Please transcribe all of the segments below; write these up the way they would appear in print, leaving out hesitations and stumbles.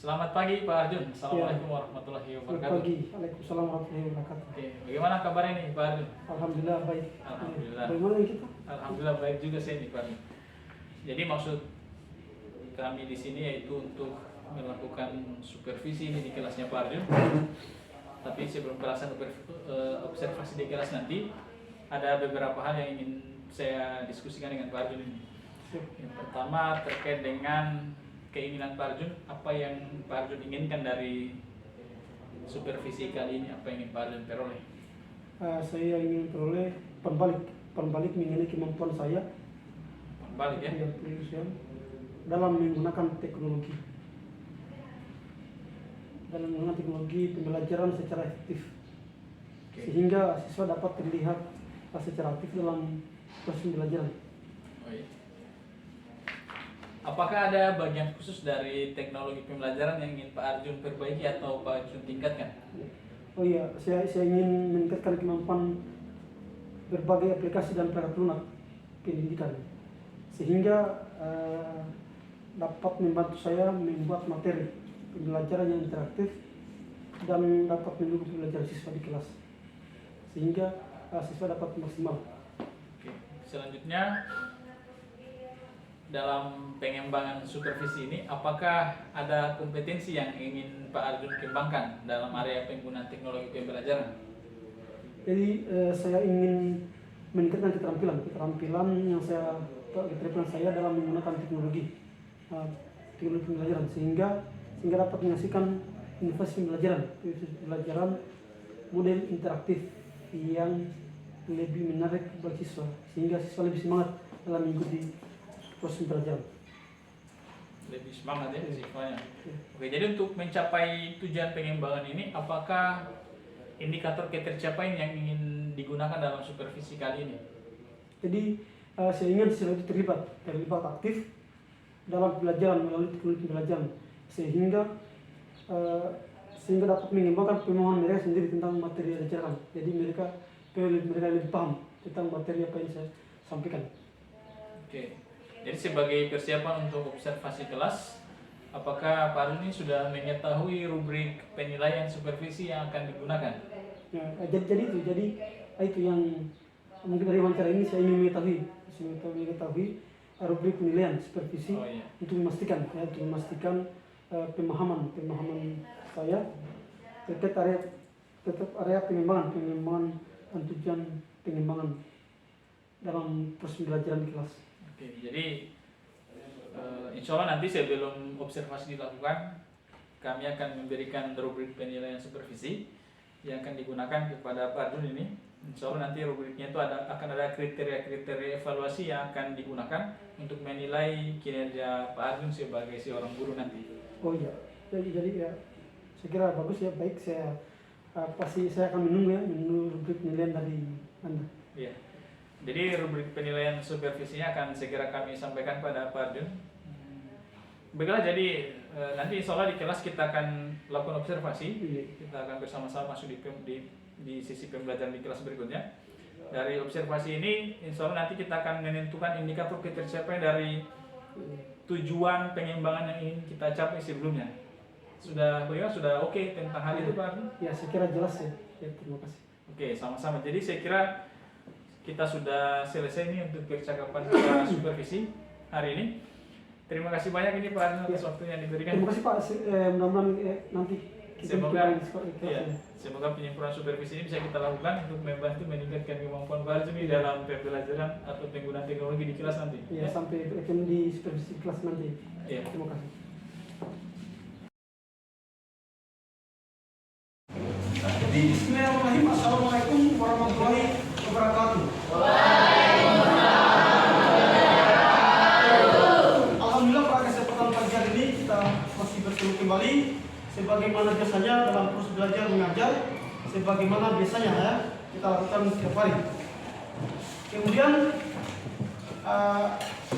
Selamat pagi Pak Arjun. Assalamualaikum warahmatullahi Selamat wabarakatuh. pagi. Waalaikumsalam warahmatullahi wabarakatuh. Oke, bagaimana kabarnya nih Pak Arjun? Alhamdulillah baik. Alhamdulillah. Bagaimana kita? Alhamdulillah baik juga saya nih Pak Arjun. Jadi maksud kami di sini yaitu untuk melakukan supervisi ini di kelasnya Pak Arjun. Tapi sebelum kelasan observasi di kelas nanti, ada beberapa hal yang ingin saya diskusikan dengan Pak Arjun ini. Yang pertama terkait dengan keinginan Pak Arjun, apa yang Pak Arjun inginkan dari supervisi kali ini, apa yang ingin Pak Arjun peroleh? Saya ingin peroleh pembalik mengenai kemampuan saya Balik ya? dalam menggunakan teknologi. Dalam menggunakan teknologi pembelajaran secara efektif. Sehingga siswa dapat terlihat secara aktif dalam proses pembelajaran. Oh, iya. Apakah ada bagian khusus dari teknologi pembelajaran yang ingin Pak Arjun perbaiki atau Pak Arjun tingkatkan? Oh iya, saya ingin meningkatkan kemampuan berbagai aplikasi dan peraturan pendidikan, sehingga dapat membantu saya membuat materi pembelajaran yang interaktif dan dapat mendukung pembelajaran siswa di kelas, sehingga siswa dapat maksimal. Oke. Selanjutnya, dalam pengembangan supervisi ini, apakah ada kompetensi yang ingin Pak Arjun kembangkan dalam area penggunaan teknologi pembelajaran? Jadi saya ingin meningkatkan keterampilan yang keterampilan saya dalam menggunakan teknologi pembelajaran, sehingga dapat menghasilkan inovasi pembelajaran model interaktif yang lebih menarik bagi siswa, sehingga siswa lebih semangat dalam mengikuti proses pembelajaran. Lebih semangat ya siswanya. Oke, jadi untuk mencapai tujuan pengembangan ini, apakah indikator ketercapaian yang ingin digunakan dalam supervisi kali ini? Jadi saya ingin siswa itu terlibat aktif dalam pembelajaran melalui teknologi pembelajaran, sehingga dapat mengembangkan pemahaman mereka sendiri tentang materi yang diajarkan. Jadi mereka lebih paham tentang materi apa yang saya sampaikan. Oke. Jadi sebagai persiapan untuk observasi kelas, apakah Pak Arjun ini sudah mengetahui rubrik penilaian supervisi yang akan digunakan? Ya, jadi itu yang mungkin dari wawancara ini saya ingin mengetahui rubrik penilaian supervisi. Oh, iya. Untuk memastikan pemahaman saya terkait area pengembangan dan tujuan pengembangan dalam proses pembelajaran di kelas. Oke, jadi insya Allah nanti sebelum observasi dilakukan, kami akan memberikan rubrik penilaian supervisi yang akan digunakan kepada Pak Arjun ini. Insya Allah nanti rubriknya itu akan ada kriteria-kriteria evaluasi yang akan digunakan untuk menilai kinerja Pak Arjun sebagai seorang guru nanti. Oh iya, jadi ya, saya kira bagus ya, baik, saya pasti saya akan menunggu rubrik penilaian dari Anda. Iya. Jadi rubrik penilaian supervisinya akan segera kami sampaikan pada Pak Arjun. Baiklah, jadi nanti insya Allah di kelas kita akan lakukan observasi. Kita akan bersama-sama masuk di sisi pembelajaran di kelas berikutnya. Dari observasi ini, insya Allah nanti kita akan menentukan indikator ketercapaian dari tujuan pengembangan yang ingin kita capai sebelumnya. Sudah oke tentang hal itu Pak Arjun? Ya, saya kira jelas ya. Terima kasih. Oke, sama-sama. Jadi saya kira kita sudah selesai nih untuk percakapan kita supervisi hari ini. Terima kasih banyak ini Pak Arjun atas waktunya yang diberikan. Terima kasih Pak. Mudah-mudahan nanti semoga penyempurnaan supervisi ini bisa kita lakukan untuk membantu meningkatkan kemampuan Pak Arjun dalam pembelajaran atau penggunaan teknologi di kelas nanti. Ya, sampai di supervisi kelas nanti. Ya. Terima kasih. Jadi bismillahirrahmanirrahim. Assalamualaikum warahmatullahi wabarakatuh. Alhamdulillah, pada kesempatan pagi hari ini kita masih bertemu kembali sebagaimana biasanya dalam proses belajar mengajar, sebagaimana biasanya ya kita lakukan setiap hari. Kemudian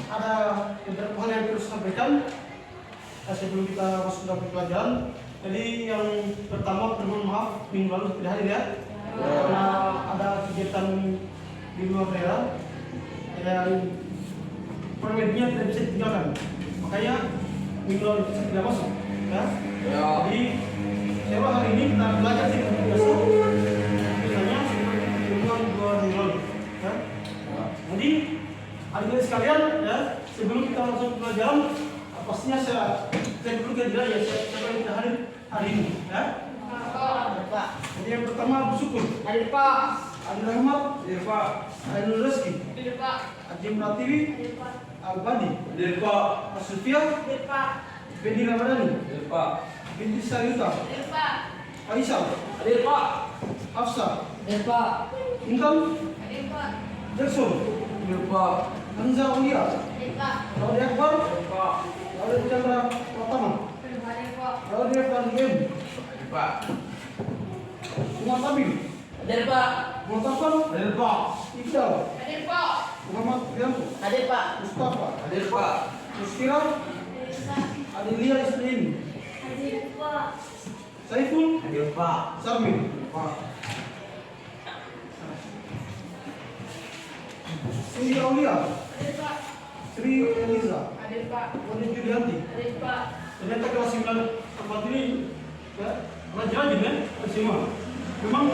ada beberapa hal yang perlu saya sampaikan sebelum kita masuk dalam pelajaran. Jadi yang pertama, mohon maaf minggu lalu tidak hadir ya, karena ada kegiatan di luar daerah yang permedinya tidak bisa ditinggalkan, makanya minggu lalu tidak masuk ya. Jadi coba hari ini kita belajar sih biasa. Biasanya seperti pertemuan 2 minggu lalu. Ya. Jadi adik-adik sekalian, ya, sebelum kita masuk ke pelajaran, pastinya saya dulu kira ya siapa yang tidak hadir hari ini, ya. Pak. Jadi yang pertama bersyukur. Hadir Pak. Adi Rahmat, Hadir Pak. Adi Nur Rezeki, Hadir Pak. Adi Pratiwi, Hadir Pak. Albadi, Hadir Pak. Mas Sufia, Hadir Pak. Fendi Ramadhani, Hadir Pak. Binti Sayuta, Hadir Pak. Aisyah, Hadir Pak. Hafsa, Hadir Pak. Intan, Hadir Pak. Jackson, Hadir Pak. Hamza Aulia, Hadir Pak. Laudi Akbar, Hadir Pak. Laudi Chandra Pratama, Hadir Pak. Laudi Evan Game, Hadir Pak. Muhammad Tabil, Hadir Pak. Muhammad Hadir Pak. Iqbal, Hadir Pak. Muhammad Rianto, Hadir Pak. Mustafa, Hadir Pak. Muskira, Hadir Pak. Adelia Ismail, Hadir Pak. Saiful, Hadir Pak. Sarmin, Pak. Cindy Aulia, Hadir Pak. Sri Eliza, Hadir Pak. Wadi Julianti. Hadir Pak. Ternyata kelas 9 tempat ini ya rajin-rajin ya semua. Memang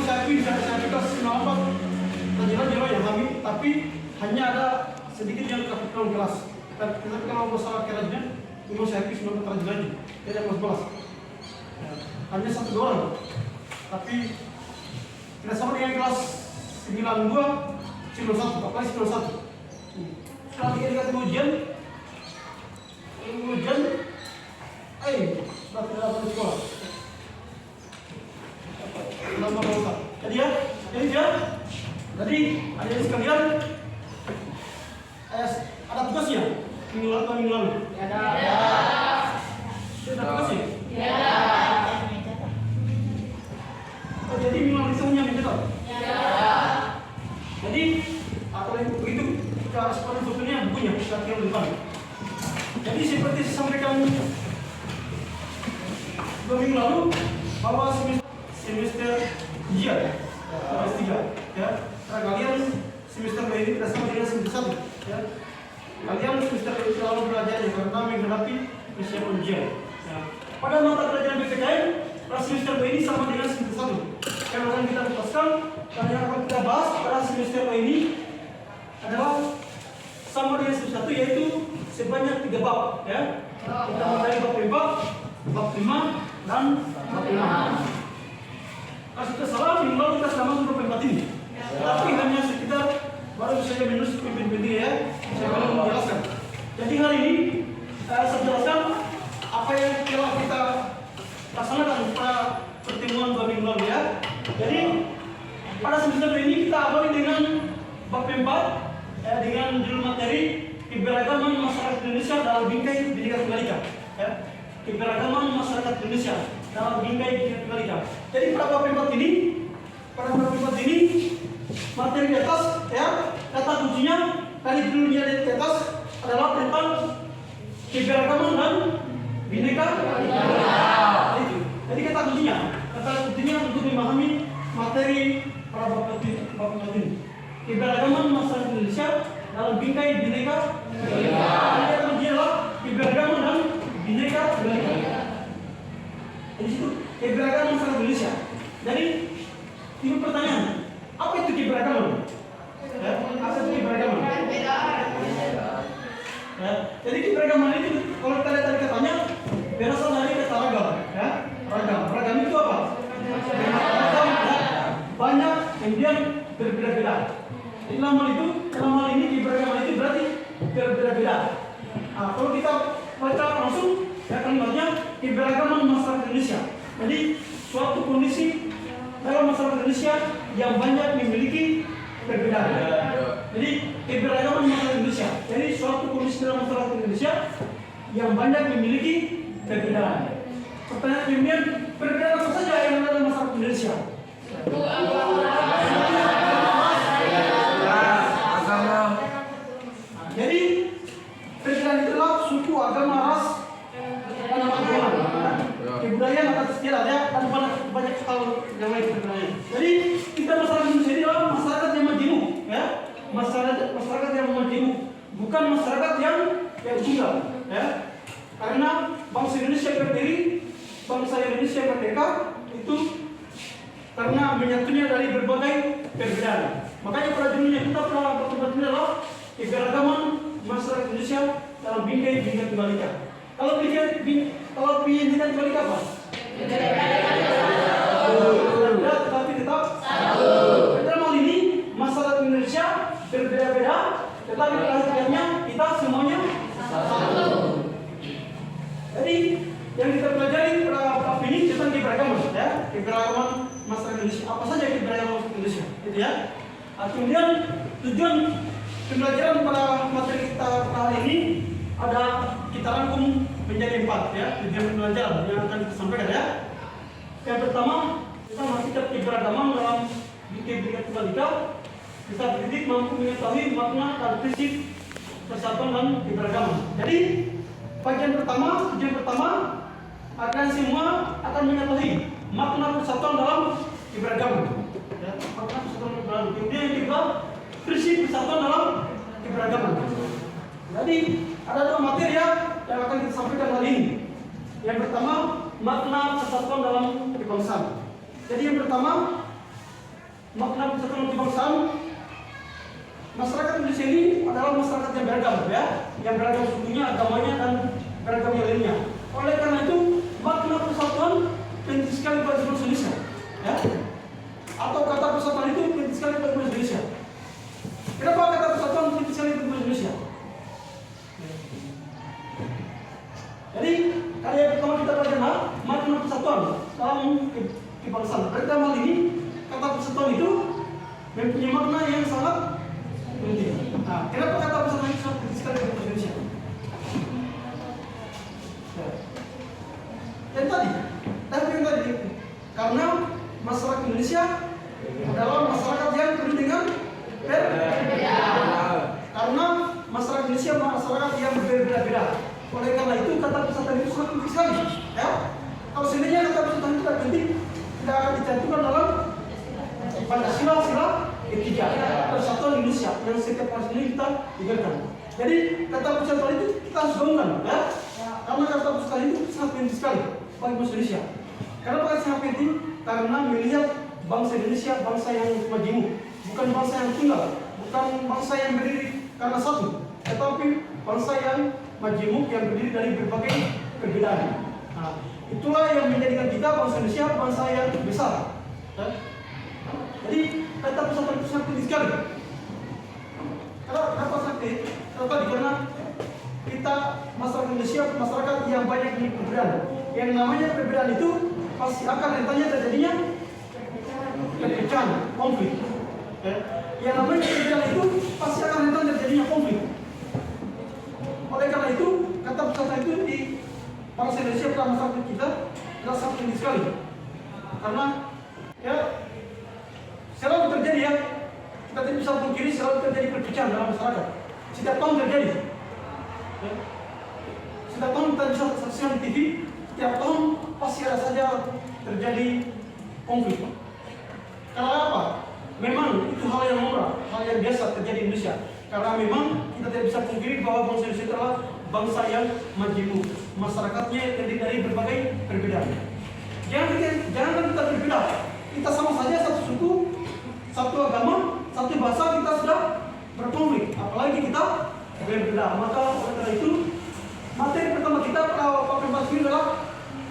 saya akui kelas 94 rajin-rajin loh yang kami, tapi hanya ada sedikit yang kepikiran kelas. Kita kalau masalah kerajinan, memang saya akui semua rajin-rajin. Tidak yang kelas. Ya, hanya 1-2 orang. Tapi tidak sama dengan kelas 92 91, apalagi 91. Setelah kita ujian, sudah tidak dapat sekolah. Lama banget. Jadi adik sekalian, ada tugasnya minggu lalu. Ada. Sudah tugasnya. Ya. Oh, jadi minggu lalu itu hanya mencetak. Ya. Jadi kalau begitu kita seperti bukunya kita kira depan. Jadi seperti saya sampaikan 2 minggu lalu bahwa semester ujian semester 3 ya. Karena kalian semester ini tidak sama dengan semester 1 ya. Kalian semester lalu belajar yang pertama menghadapi persiapan ujian. Ya. Pada mata pelajaran PPKN semester ini sama dengan semester 1. Karena akan kita lepaskan dan yang akan kita bahas pada semester ini adalah sama dengan semester 1 yaitu sebanyak 3 bab ya. Kita mulai bab 4, bab 5 dan bab 6. Kalau sudah salah minggu lalu kita sudah masuk bab 4 ini. Tapi hanya sekitar baru saja minus penting ya. Saya baru menjelaskan. Jadi hari ini saya jelaskan apa yang telah kita laksanakan pada pertemuan 2 minggu lalu ya. Jadi pada semester ini kita awali dengan bab 4 dengan judul materi keberagaman masyarakat Indonesia dalam bingkai Bhinneka Tunggal Ika. Ya. Keberagaman masyarakat Indonesia dalam bingkai Bhinneka Tunggal Ika. Jadi pada bab 4 ini materi di atas ya, kata kuncinya tadi judulnya di atas adalah tentang keberagaman dan Bhinneka Tunggal Ika. Jadi kata kuncinya untuk memahami materi pada bab 4 ini. Keberagaman masyarakat Indonesia dalam bingkai Bhinneka Tunggal Ika. Kata kuncinya adalah keberagaman dan Bhinneka Tunggal Ika. Di situ keberagaman masyarakat Indonesia. Jadi timbul pertanyaan, apa itu keberagaman? Ya, apa itu keberagaman? Ya, jadi keberagaman itu kalau kita lihat dari katanya berasal dari kata ragam, ya. Ragam itu apa? Ragam ya, banyak kemudian berbeda-beda. Jadi dalam hal ini keberagaman itu berarti berbeda-beda. Nah, kalau kita baca langsung ya kalimatnya keberagaman masyarakat Indonesia. Jadi suatu kondisi dalam masyarakat Indonesia yang banyak memiliki perbedaan. Jadi keberagaman masyarakat Indonesia. Jadi suatu kondisi dalam masyarakat Indonesia yang banyak memiliki perbedaan. Pertanyaan kemudian perbedaan apa saja yang ada dalam masyarakat Indonesia? Jadi perbedaan itulah suku, agama, ras, dan agama, kebudayaan atas istilah ya, dan banyak hal yang lain perbedaan. Jadi kita masyarakat Indonesia ini adalah masyarakat yang majemuk, ya, masyarakat yang majemuk, bukan masyarakat yang tunggal, ya. Karena bangsa Indonesia terdiri bangsa Indonesia merdeka itu karena menyatunya dari berbagai perbedaan. Makanya pada dulunya kita pernah bertobat adalah keberagaman masyarakat Indonesia dalam Bhinneka Tunggal Ika. Kalau Bhinneka Tunggal Ika apa? Berbeda tetapi tetap satu. Dalam hal ini masyarakat Indonesia berbeda-beda, tetapi pada hakikatnya kita semuanya satu. Jadi yang kita pelajari pada ini tentang keberagaman, ya, keberagaman masyarakat Indonesia. Apa saja keberagaman Indonesia, gitu ya. Kemudian tujuan pembelajaran pada materi kita kali ini ada kita rangkum menjadi 4, ya, tujuan pembelajaran yang akan kita sampaikan, ya. Yang pertama, kita masih keberagaman dalam Bhinneka Tunggal Ika. Kita dididik mampu mengetahui makna dan prinsip persatuan dan keberagaman. Jadi bagian pertama, tujuan pertama, akan semua akan mengetahui makna persatuan dalam keberagaman. Ya, makna persatuan dalam keberagaman. Kemudian yang kedua, prinsip persatuan dalam keberagaman. Jadi ada 2 materi yang akan kita sampaikan kali ini. Yang pertama, makna persatuan dalam kebangsaan. Jadi yang pertama, makna persatuan dalam kebangsaan. Masyarakat Indonesia ini adalah masyarakat yang beragam, ya, yang beragam sukunya, agamanya, dan beragam yang lainnya. Oleh karena itu, makna persatuan penting sekali bagi bangsa Indonesia, ya. Atau kata persatuan itu penting sekali bagi bangsa Indonesia. Kenapa kata persatuan penting sekali bagi bangsa Indonesia? Jadi, kali yang pertama kita belajar makna persatuan dalam kebangsaan. Berarti dalam hal ini, kata persatuan itu mempunyai makna yang sangat penting. Nah, kenapa kata persatuan itu sangat penting sekali bagi bangsa Indonesia? Yang tadi, karena masyarakat Indonesia adalah masyarakat yang penuh dengan perbedaan. Karena masyarakat Indonesia masyarakat yang berbeda-beda. Oleh karena itu kata persatuan itu sangat penting sekali, ya. Kalau sebenarnya kata persatuan itu tidak penting, tidak akan dicantumkan dalam Pancasila sila ketiga Persatuan Indonesia yang setiap hari ini kita dengarkan. Jadi kata persatuan itu kita harus gaungkan, ya. Karena kata persatuan itu sangat penting sekali bagi bangsa Indonesia. Kenapa sangat penting? Karena melihat bangsa Indonesia bangsa yang majemuk, bukan bangsa yang tunggal, bukan bangsa yang berdiri karena satu, tetapi bangsa yang majemuk yang berdiri dari berbagai perbedaan. Nah, itulah yang menjadikan kita bangsa Indonesia bangsa yang besar. Ya? Jadi kata persatuan itu sangat penting sekali. Kenapa sangat penting? Karena kita masyarakat Indonesia masyarakat yang banyak perbedaan. Yang namanya perbedaan itu pasti akan rentannya terjadinya perpecahan, konflik. Yang namanya perbedaan itu pasti akan rentan terjadinya konflik. Oleh karena itu, kata persatuan itu di bangsa Indonesia pada masyarakat kita adalah sangat penting sekali. Karena ya selalu terjadi, ya, kita tidak bisa pungkiri selalu terjadi perpecahan dalam masyarakat. Setiap tahun terjadi. Setiap tahun kita bisa saksikan di TV. Setiap tahun pasti ada saja terjadi konflik. Karena apa? Memang itu hal yang lumrah, hal yang biasa terjadi di Indonesia. Karena memang kita tidak bisa pungkiri bahwa bangsa Indonesia adalah bangsa yang majemuk. Masyarakatnya terdiri dari berbagai perbedaan. Jangan kita berbeda. Kita sama saja satu suku, satu agama, satu bahasa, kita sudah berkonflik. Apalagi kita berbeda. Maka oleh karena itu, materi pertama kita pada pembahas ini adalah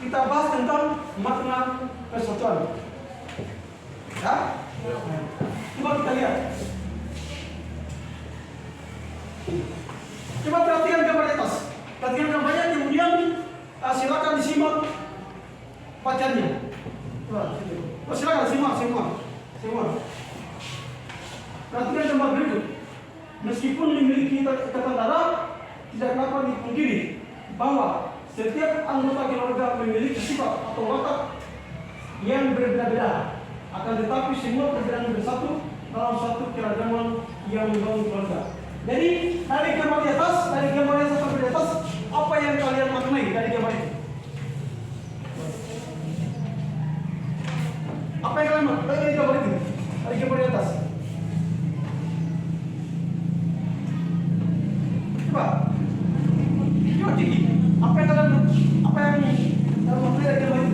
kita bahas tentang makna persatuan. Ya? Coba kita lihat. Coba perhatikan gambar di atas. Perhatikan gambarnya, kemudian silakan disimak bacanya. Silakan simak semua. Perhatikan gambar berikut. Meskipun memiliki ikatan darah, tidak dapat dipungkiri bahwa setiap anggota keluarga memiliki sifat atau watak yang berbeda-beda. Akan tetapi semua perbedaan bersatu dalam satu keragaman yang membangun keluarga. Jadi dari gambar di atas sampai di atas, apa yang kalian maknai dari gambar itu? Apa yang kalian maknai dari gambar itu? Dari gambar di atas. Coba ciki. Apa yang kalian maknai dari gambar itu?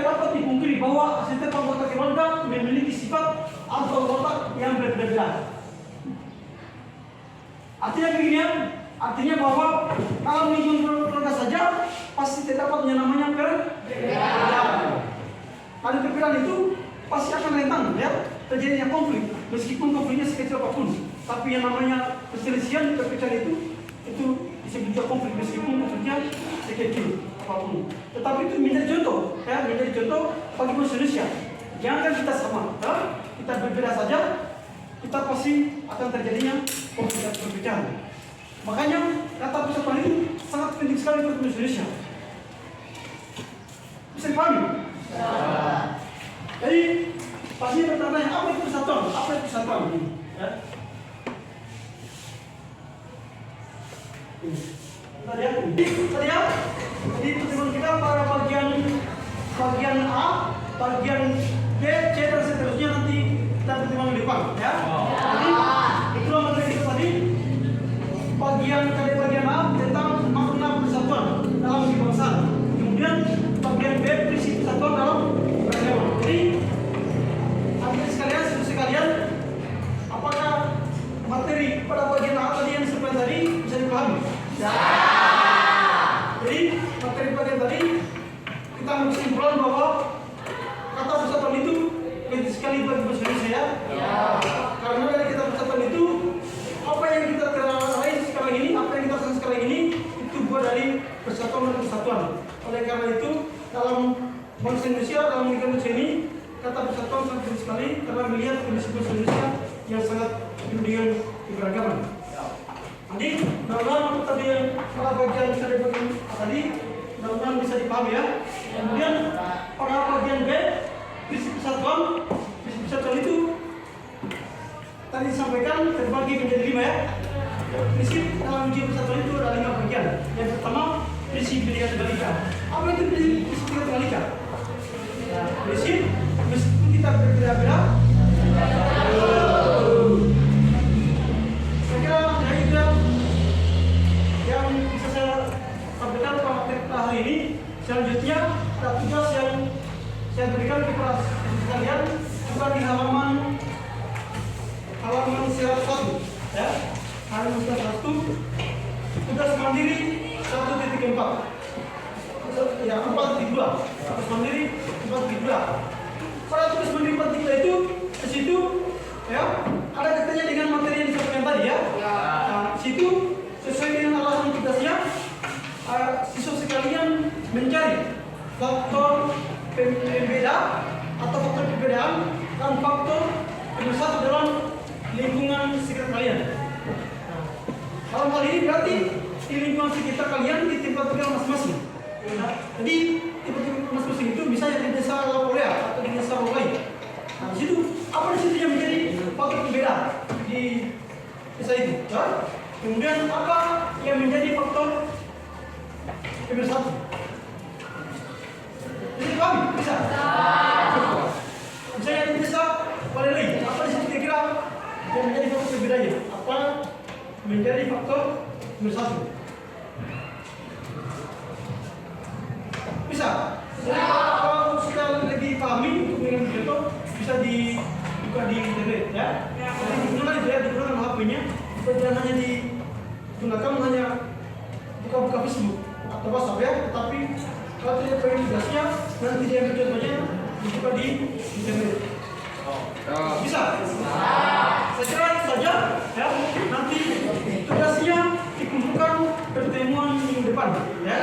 dapat dipungkiri bahwa setiap anggota keluarga memiliki sifat atau watak yang berbeda. Artinya begini, artinya bahwa dalam lingkungan keluarga saja pasti terdapat yang namanya perbedaan. Kalau perbedaan itu pasti akan rentan ya terjadinya konflik, meskipun konfliknya sekecil apapun. Tapi yang namanya perselisihan, perpecahan itu disebut juga konflik meskipun konfliknya sekecil apapun. Tetapi itu menjadi contoh, ya menjadi contoh bagi manusia. Jangan kita sama, ya? Kita berbeda saja, kita pasti akan terjadinya konflik dan perpecahan. Makanya kata persatuan itu sangat penting sekali untuk Indonesia. Bisa dipahami? Jadi pasti bertanya apa itu persatuan? Apa itu persatuan? Ya. Tadi ya. Jadi teman kita pada bagian A, bagian B, C dan seterusnya nanti kita pertimbangkan di depan, ya. Jadi itulah materi kita tadi. Bagian A tentang makna persatuan dalam kebangsaan. Kemudian bagian B prinsip persatuan dalam beragama. Jadi adik sekalian, apakah materi pada bagian A tadi yang disampaikan tadi bisa dipahami? Ya. Jadi materi bagian tadi kita menyimpulkan bahwa kata persatuan itu penting sekali bagi bahasa Indonesia. Ya. Karena dari kata persatuan itu apa yang kita raih sekarang ini, apa yang kita rasakan sekarang ini itu buah dari persatuan dan kesatuan. Oleh karena itu dalam bangsa Indonesia, dalam Indonesia ini kata persatuan sangat penting sekali karena melihat kondisi bangsa Indonesia yang sangat penuh dengan keberagaman. Jadi, mudah-mudahan aku tadi pada bagian tadi, mudah-mudahan bisa dipahami ya. Kemudian pada bagian B, prinsip persatuan itu tadi disampaikan terbagi menjadi 5 ya. Prinsip dalam ujian persatuan itu ada 5 bagian. Yang pertama, prinsip Bhinneka Tunggal Ika. Apa itu prinsip Bhinneka Tunggal Ika? Prinsip meskipun kita berbeda-beda, saya kira itu yang bisa saya sampaikan pada materi hari ini. Selanjutnya ada tugas yang saya berikan kepada kalian juga di halaman 101 ya. Halaman 101 tugas mandiri 1.4 ya 4.2 tugas mandiri 4.2. Pada tugas mandiri 4.2 itu di situ ya ada kaitannya dengan materi yang disampaikan tadi ya. Nah, di situ sesuai dengan alasan tugasnya siswa sekalian mencari faktor pembeda atau faktor perbedaan dan faktor pemersatu dalam lingkungan sekitar kalian. Nah, dalam hal ini berarti di lingkungan sekitar kalian di tempat tinggal masing-masing. Nah, jadi tempat tinggal masing-masing itu bisa di desa Laporea atau di desa Rolai. Nah, di situ apa di situ yang menjadi faktor pembeda di desa itu? Nah, kemudian apa yang menjadi faktor pemersatu? Jadi paham? Bisa? Misalnya di desa Balai, apa di situ kira-kira yang menjadi faktor pembedanya? Apa menjadi faktor pemersatu? Bisa? Jadi kalau sudah lebih pahami untuk dengan contoh bisa dibuka di internet ya. Jadi digunakan itu ya, digunakan HP-nya. Jangan hanya digunakan hanya buka-buka Facebook atau WhatsApp ya, tetapi kalau tidak pengen tugasnya nanti dia ambil contohnya dibuka di internet. Bisa? Saya kira itu saja ya. Nanti tugasnya dikumpulkan pertemuan minggu depan ya.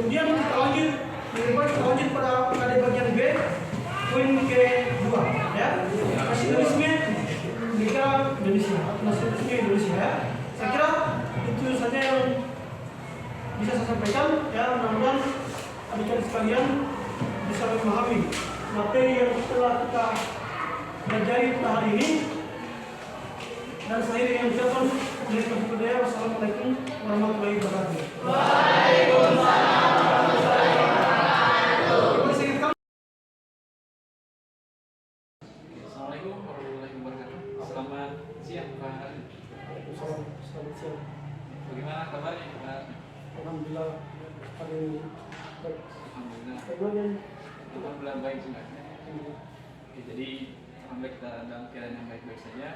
Kemudian kita lanjut pada bagian B, poin ke-2 ya. Nasionalisme negara Indonesia, nasionalisme Indonesia ya. Saya kira itu saja yang bisa saya sampaikan ya. Mudah-mudahan adik-adik sekalian bisa memahami materi yang telah kita pelajari pada hari ini. Dan saya dengan ucapan wassalamualaikum warahmatullahi wabarakatuh. Waalaikumsalam. Assalamualaikum warahmatullahi wabarakatuh. Selamat siang Pak Ardi. Selamat siang. Bagaimana kabarnya Pak Ardi? Alhamdulillah hari ini baik. bagaimana? Alhamdulillah baik juga. Oke, jadi alhamdulillah kita dalam keadaan yang baik-baik saja.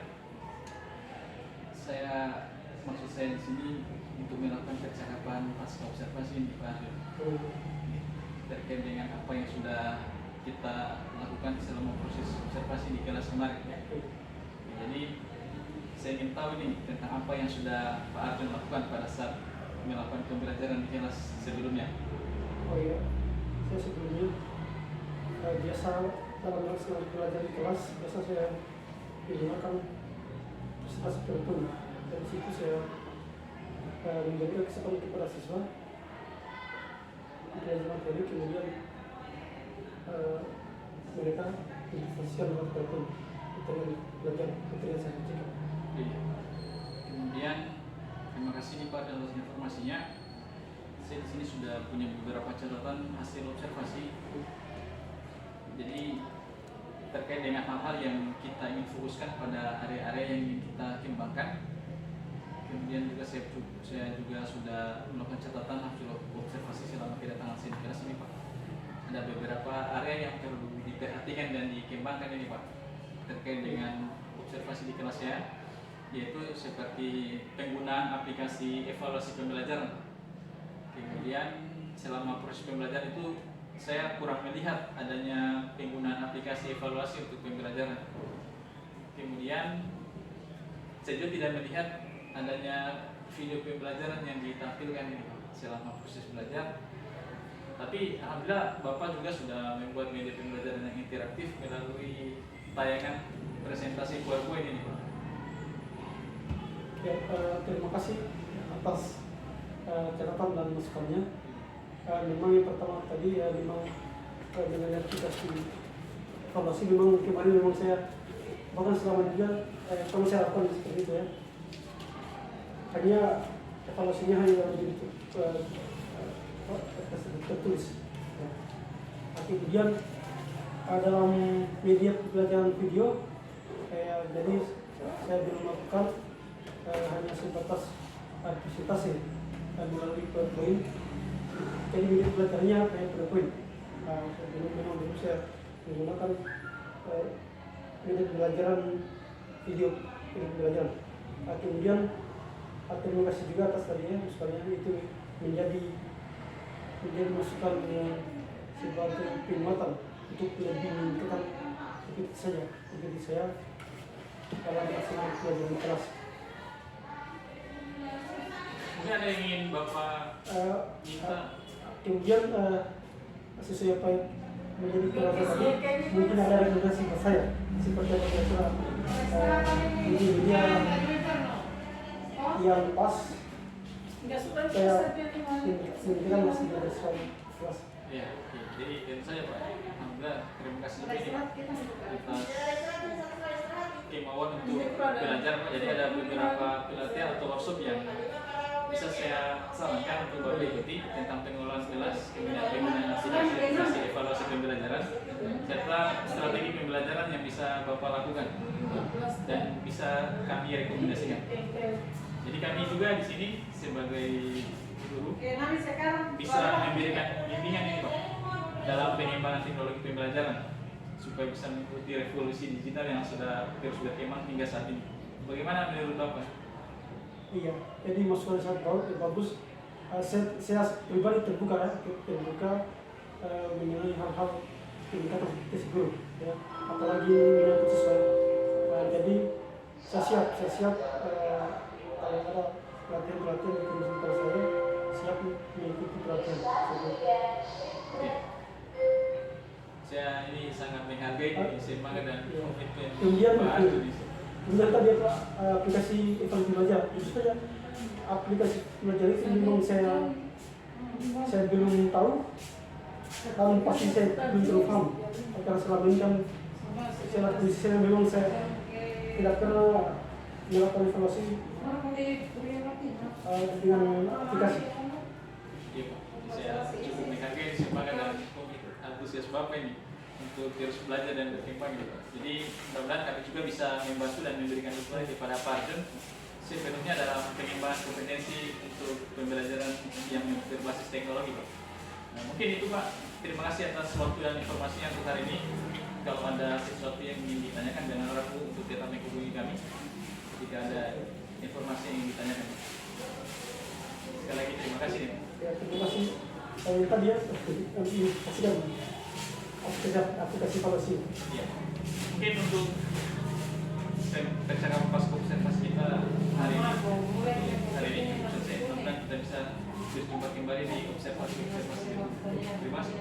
Maksud saya di sini untuk melakukan percakapan pasca observasi ini Pak Arjun, terkait dengan apa yang sudah kita lakukan selama proses observasi di kelas kemarin. Jadi saya ingin tahu nih tentang apa yang sudah Pak Arjun lakukan pada saat melakukan pembelajaran di kelas sebelumnya. Oh iya, saya sebelumnya biasa dalam melaksanakan belajar di kelas biasa saya menggunakan presentasi PowerPoint. Dari situ saya memberikan kesempatan kepada siswa belajar materi, kemudian mereka dipresentasikan lewat PowerPoint dengan belajar materi yang saya kerjakan. Iya. Kemudian terima kasih nih Pak atas informasinya. Saya di sini sudah punya beberapa catatan hasil observasi. Jadi terkait dengan hal-hal yang kita ingin fokuskan pada area-area yang ingin kita kembangkan. Kemudian juga saya juga sudah melakukan catatan hasil observasi selama kedatangan saya di kelas ini Pak. Ada beberapa area yang perlu diperhatikan dan dikembangkan ini Pak terkait dengan observasi di kelas saya, yaitu seperti penggunaan aplikasi evaluasi pembelajaran. Kemudian selama proses pembelajaran itu saya kurang melihat adanya penggunaan aplikasi evaluasi untuk pembelajaran. Kemudian saya juga tidak melihat adanya video pembelajaran yang ditampilkan ini selama proses belajar. Tapi alhamdulillah Bapak juga sudah membuat media pembelajaran yang interaktif melalui tayangan presentasi PowerPoint ini Pak. Ya, terima kasih atas catatan dan masukannya. Memang yang pertama tadi memang dengan aplikasi evaluasi memang kemarin memang saya bahkan selama juga kalau saya lakukan seperti itu ya. Hanya evaluasinya hanya menjadi tertulis. Ya. Kemudian dalam media pembelajaran video, jadi saya belum melakukan hanya sebatas presentasi melalui PowerPoint. Jadi media pembelajarannya kayak PowerPoint. Memang dulu saya menggunakan media pembelajaran video pembelajaran. Kemudian terima kasih juga atas tadinya masukannya itu menjadi masukan sebagai penguatan untuk lebih meningkatkan seperti saya dalam melaksanakan pelajaran kelas. Mungkin ada yang ingin Bapak minta? Kemudian sesuai apa yang menjadi kelas tadi, mungkin ada rekomendasi ke saya seperti apa kira-kira media yang pas saya menunjukkan masih ada sesuai kelas. Ya, oke. Jadi tentu saja Pak. Alhamdulillah terima kasih lebih atas kemauan untuk belajar Pak. Jadi ada beberapa pelatihan atau workshop yang bisa saya sarankan untuk Bapak ikuti tentang pengelolaan kelas, kemudian penggunaan aplikasi evaluasi pembelajaran, serta strategi pembelajaran yang bisa Bapak lakukan dan bisa kami rekomendasikan. Jadi kami juga di sini sebagai guru bisa memberikan bimbingan ini Pak dalam pengembangan teknologi pembelajaran supaya bisa mengikuti revolusi digital yang sudah kembang hingga saat ini. Bagaimana menurut Bapak? Iya, jadi masukan sangat bagus. Saya pribadi terbuka mengenai hal-hal peningkatan kompetensi guru, ya. Apalagi menyangkut siswa. Jadi saya siap kalau ada pelatihan di komunitas saya siap mengikuti pelatihan tersebut. Saya ini sangat menghargai semangat dan komitmen Kemudian Pak Arjun. Kemudian tadi aplikasi evaluasi belajar, itu saja aplikasi belajar itu memang saya belum tahu, kalau pasti saya belum terlalu paham. Karena selama ini kan saya memang saya tidak pernah melakukan evaluasi dengan aplikasi. Iya Pak, saya cukup menghargai semangat dan antusias Bapak ini untuk terus belajar dan berkembang gitu Pak. Jadi mudah-mudahan kami juga bisa membantu dan memberikan dukungan kepada Pak Arjun sepenuhnya dalam pengembangan kompetensi untuk pembelajaran yang berbasis teknologi Pak. Nah, mungkin itu Pak. Terima kasih atas waktu dan informasinya untuk hari ini. Kalau ada sesuatu yang ingin ditanyakan, jangan ragu untuk tetap menghubungi kami jika ada informasi yang ingin ditanyakan. Sekali lagi terima kasih. Ya, terima kasih. Saya tadi ya, nanti kasih aplikasi evaluasi. Ya. Mungkin untuk percakapan pas observasi kita hari ini cukup selesai. Mudah-mudahan kita bisa berjumpa kembali di observasi. Terima kasih.